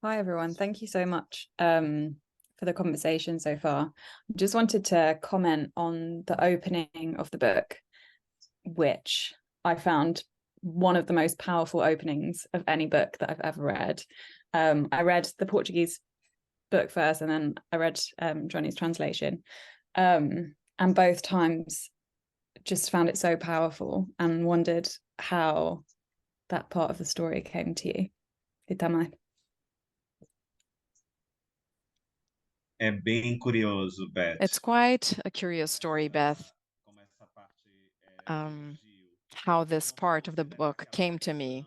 Hi, everyone. Thank you so much for the conversation so far. Just wanted to comment on the opening of the book, which I found one of the most powerful openings of any book that I've ever read. I read the Portuguese book first, and then I read Johnny's translation. And both times just found it so powerful and wondered how that part of the story came to you. Itamar. É bem curioso, Beth. It's quite a curious story, Beth, how this part of the book came to me.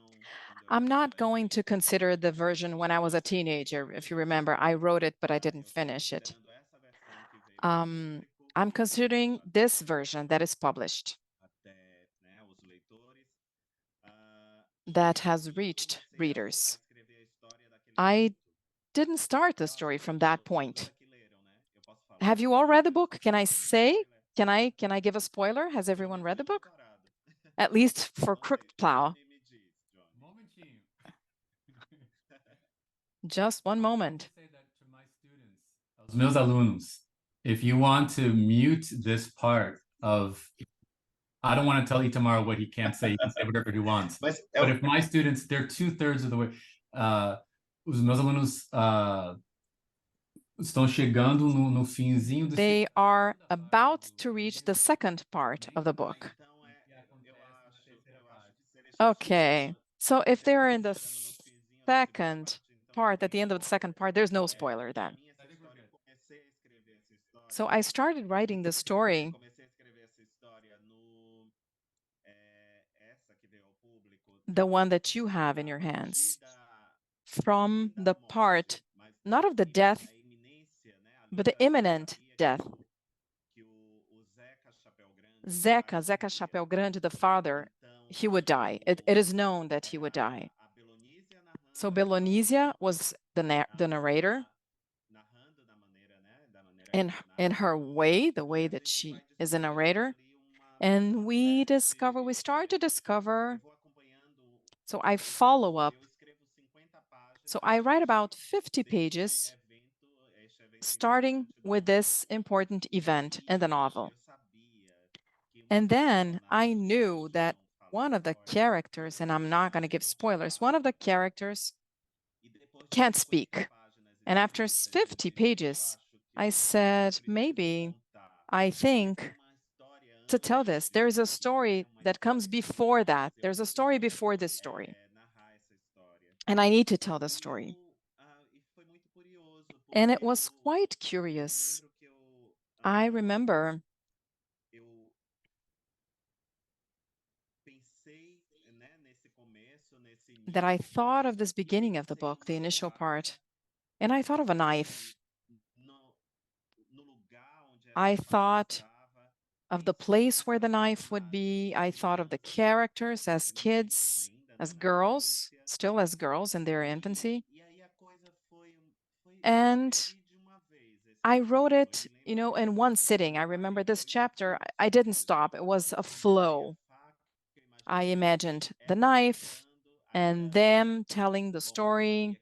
I'm not going to consider the version when I was a teenager. If you remember, I wrote it, but I didn't finish it. I'm considering this version that is published, that has reached readers. I didn't start the story from that point. Have you all read the book? Can I say? Can I give a spoiler? Has everyone read the book? At least for Crooked Plow. Just one moment. Say that to my students, aos meus alunos, if you want to mute this part of, I don't want to tell Itamar what he can't say. He can say whatever he wants. But if my students, they're 2/3 of the way. Os meus alunos estão chegando no finzinho do. They are about to reach the second part of the book. Okay, so if they're in the second part, at the end of the second part, there's no spoiler then. So I started writing the story the one that you have in your hands, from the part, not of the death, but the imminent death. Zeca Chapéu Grande, the father, he would die. It is known that he would die. So Belonísia was the narrator, in her way, the way that she is a narrator. And we start to discover, so I follow up. So I write about 50 pages, starting with this important event in the novel. And then I knew that one of the characters, and I'm not going to give spoilers, one of the characters can't speak. And after 50 pages, I said, maybe, I think, to tell this, there's a story that comes before that. There's a story before this story. And I need to tell the story. And it was quite curious. I remember that I thought of this beginning of the book, the initial part, and I thought of a knife. I thought of the place where the knife would be. I thought of the characters as kids, as girls, still as girls in their infancy. And I wrote it, in one sitting. I remember this chapter, I didn't stop. It was a flow. I imagined the knife and them telling the story.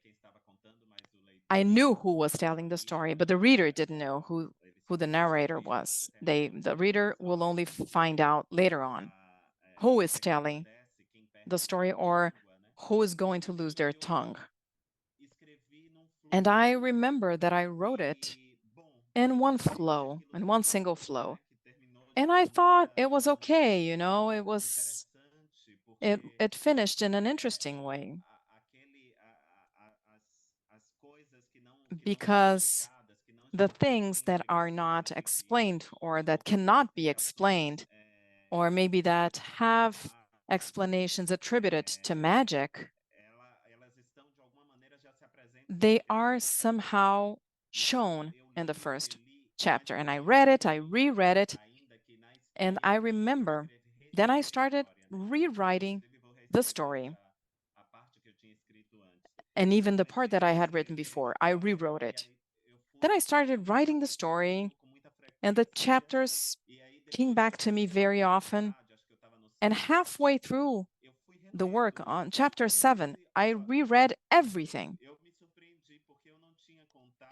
I knew who was telling the story, but the reader didn't know who the narrator was. The reader will only find out later on who is telling the story or who is going to lose their tongue. And I remember that I wrote it in one flow, in one single flow. And I thought it was okay, it finished in an interesting way. Because the things that are not explained or that cannot be explained, or maybe that have explanations attributed to magic, they are somehow shown in the first chapter. And I read it, I reread it, and I remember then I started rewriting the story. And even the part that I had written before, I rewrote it. Then I started writing the story, and the chapters came back to me very often. And halfway through the work on chapter 7, I reread everything.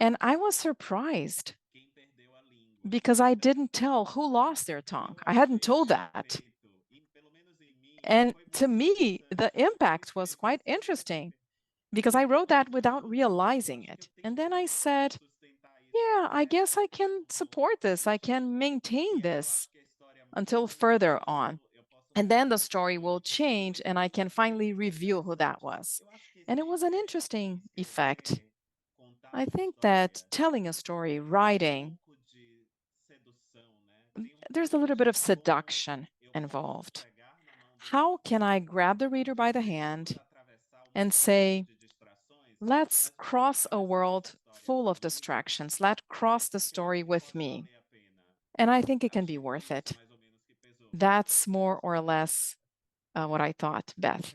And I was surprised because I didn't tell who lost their tongue. I hadn't told that. And to me, the impact was quite interesting because I wrote that without realizing it. And then I said, yeah, I guess I can support this. I can maintain this until further on. And then the story will change and I can finally reveal who that was. And it was an interesting effect. I think that telling a story, writing, there's a little bit of seduction involved. How can I grab the reader by the hand and say, let's cross a world full of distractions. Let's cross the story with me. And I think it can be worth it. That's more or less what I thought, Beth.